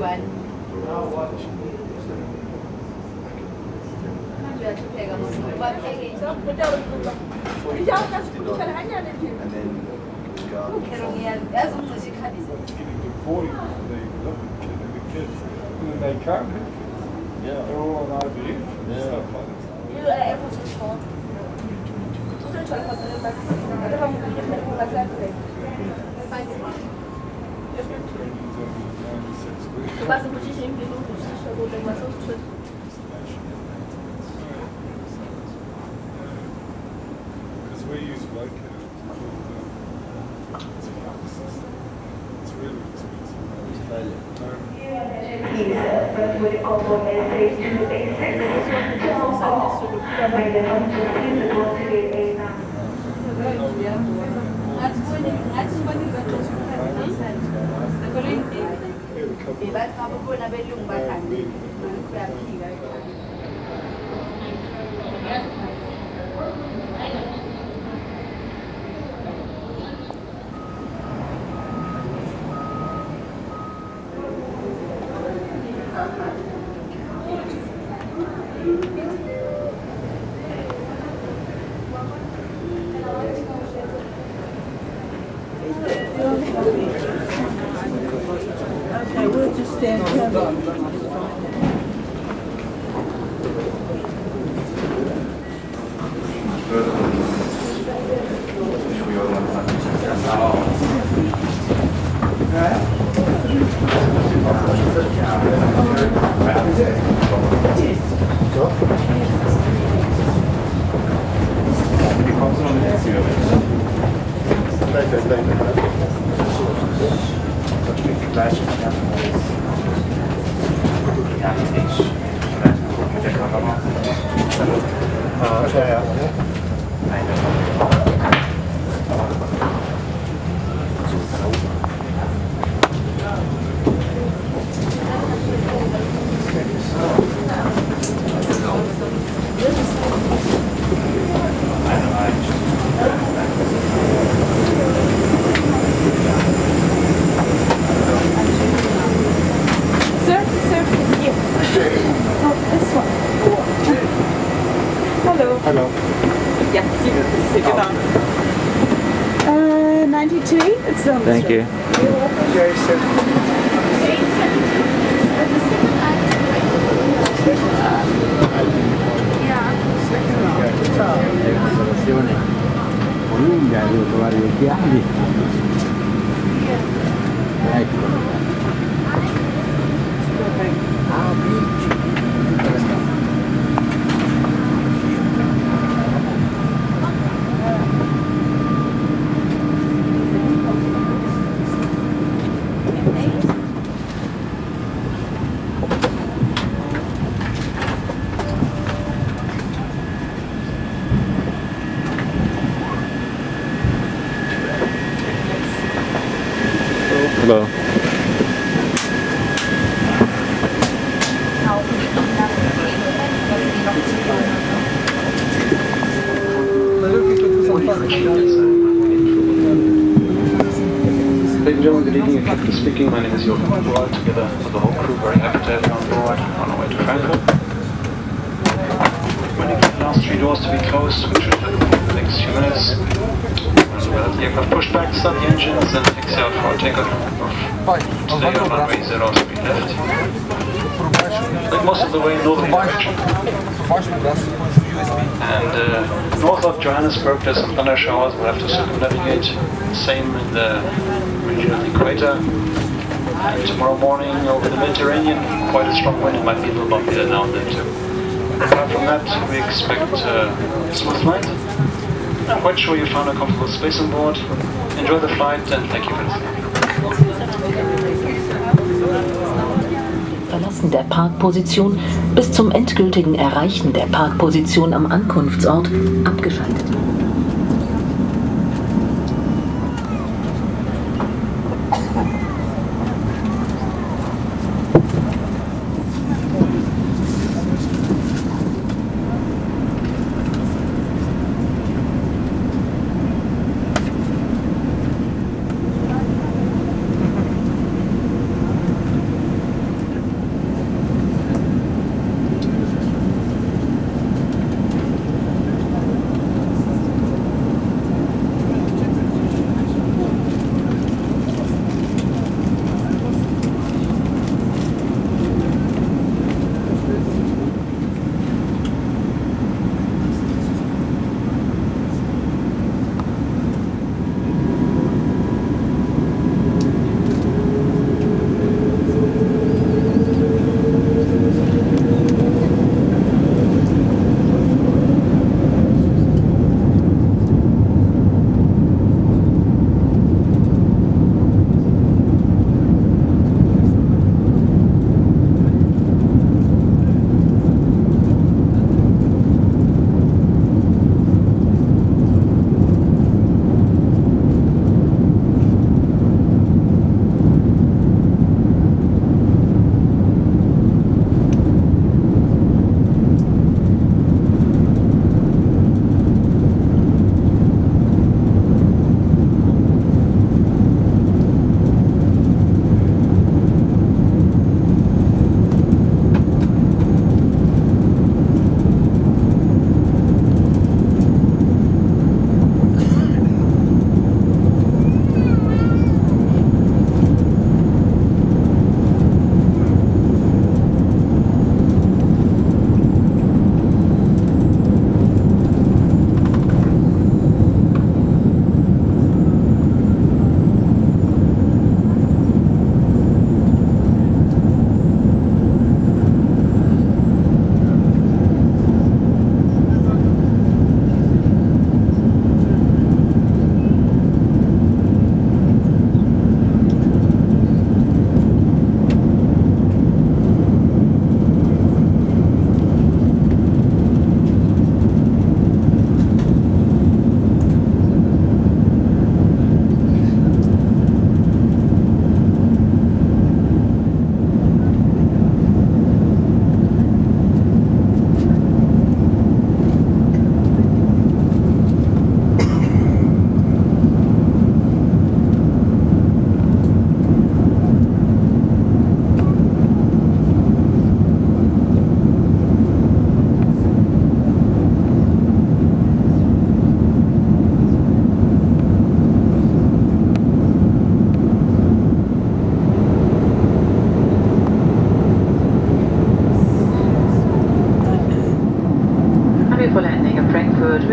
one. They come. Yeah. They're all on IBF. Yeah. Stuff like that. Because we use locators. It's really expensive. With Onboard A380 to Okay, we'll just stand here. Hello. Yeah, sit down. 93, it's on Thank you. Lunga, devo trovare le chiavi. Ecco. Hello. Ladies and gentlemen, good evening. Captain speaking. My name is Johannesburg. Together with the whole crew, very happy to have you on board on our way to Frankfurt. Waiting for the last 3 doors to be closed, which should happen in the next few minutes. We'll have the aircraft pushed back, start the engines, and fix out for our takeoff today on runway 0 to be left. Like most of the way in northern direction. And north of Johannesburg, there's some thunder showers. We'll have to circumnavigate. Same in the region of the equator. And tomorrow morning over the Mediterranean, quite a strong wind. It might be a little bumpy there now and then too. Apart from that, we expect a smooth flight. I'm quite sure you found a comfortable space on board. Enjoy the flight and thank you for listening. Verlassen der Parkposition bis zum endgültigen Erreichen der Parkposition am Ankunftsort abgeschaltet.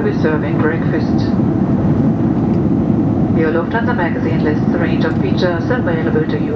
will be serving breakfast. Your Lufthansa magazine lists a range of features available to you.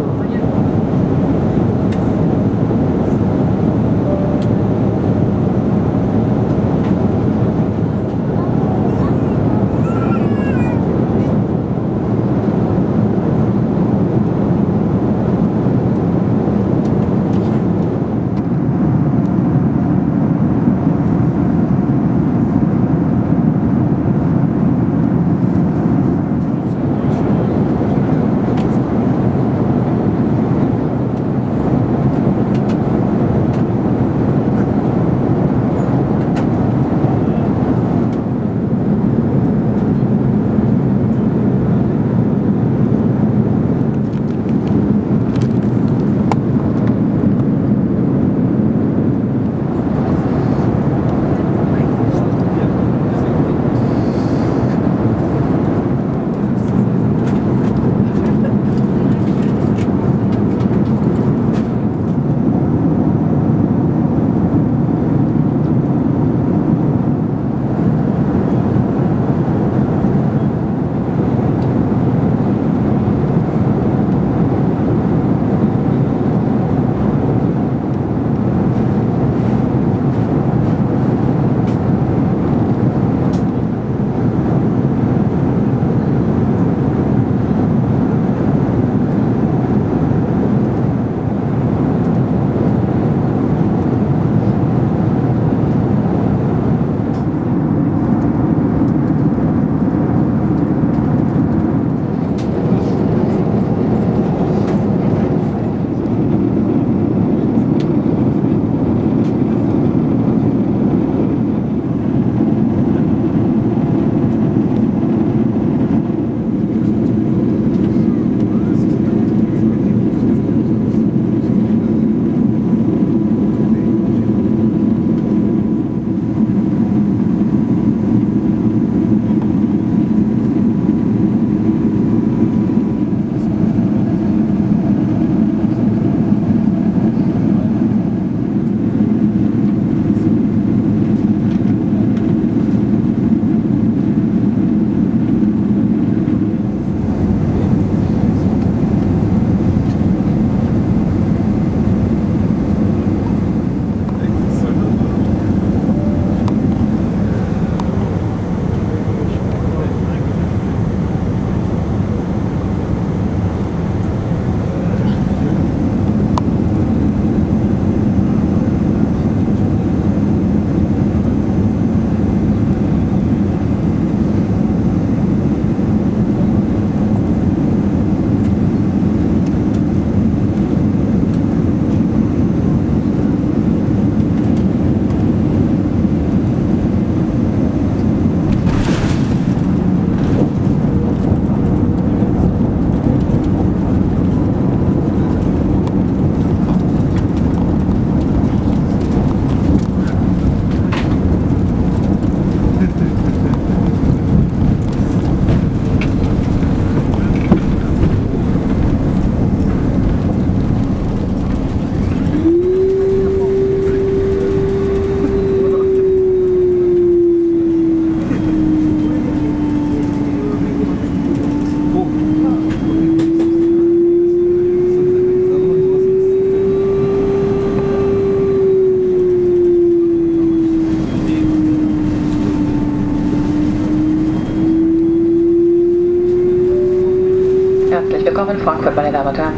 Willkommen in Frankfurt, meine Damen und Herren.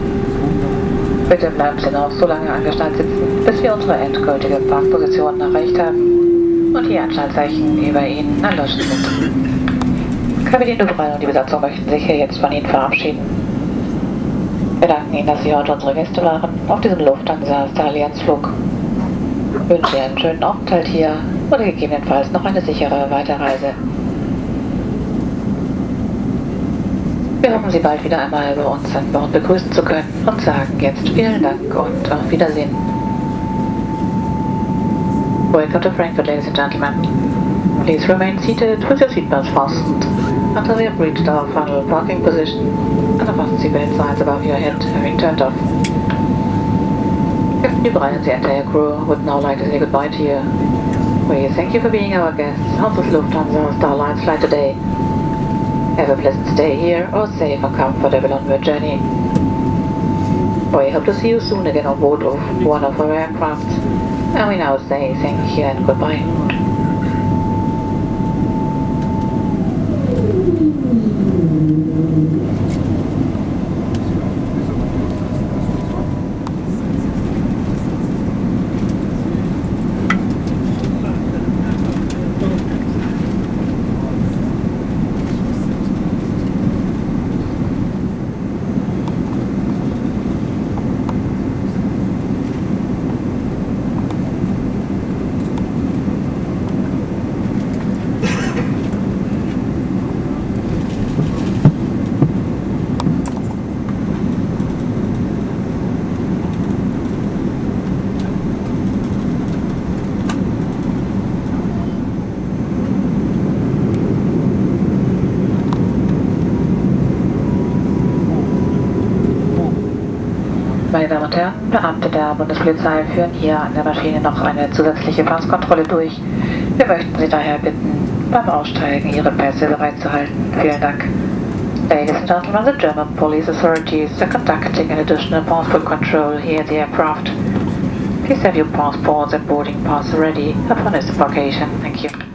Bitte bleiben Sie noch so lange angeschnallt sitzen, bis wir unsere endgültige Parkposition erreicht haben und die Anschnallzeichen über Ihnen erloschen sind. Kapitän Dubreuil und die Besatzung möchten sich hier jetzt von Ihnen verabschieden. Wir danken Ihnen, dass Sie heute unsere Gäste waren auf diesem Lufthansa Allianzflug. Wünschen Ihnen einen schönen Aufenthalt hier oder gegebenenfalls noch eine sichere Weiterreise. Wir hoffen, Sie bald wieder einmal bei uns an Bord begrüßen zu können und sagen jetzt vielen Dank und auf Wiedersehen. Welcome to Frankfurt, ladies and gentlemen. Please remain seated with your seatbelts fastened until we have reached our final parking position and the fasten seatbelt signs above your head having turned off. Captain Dubreuil and the entire crew would now like to say goodbye to you. We thank you for being our guests on this Lufthansa Starlines flight today. Have a pleasant stay here or safe and comfortable onward journey. We hope to see you soon again on board of one of our aircraft. And we now say thank you and goodbye. Meine Damen und Herren, Beamte der Bundespolizei führen hier an der Maschine noch eine zusätzliche Passkontrolle durch. Wir möchten Sie daher bitten, beim Aussteigen Ihre Pässe bereitzuhalten. Vielen Dank. Ladies and gentlemen, the German police authorities are conducting an additional passport control here at the aircraft. Please have your passports and boarding pass ready upon disembarkation. Thank you.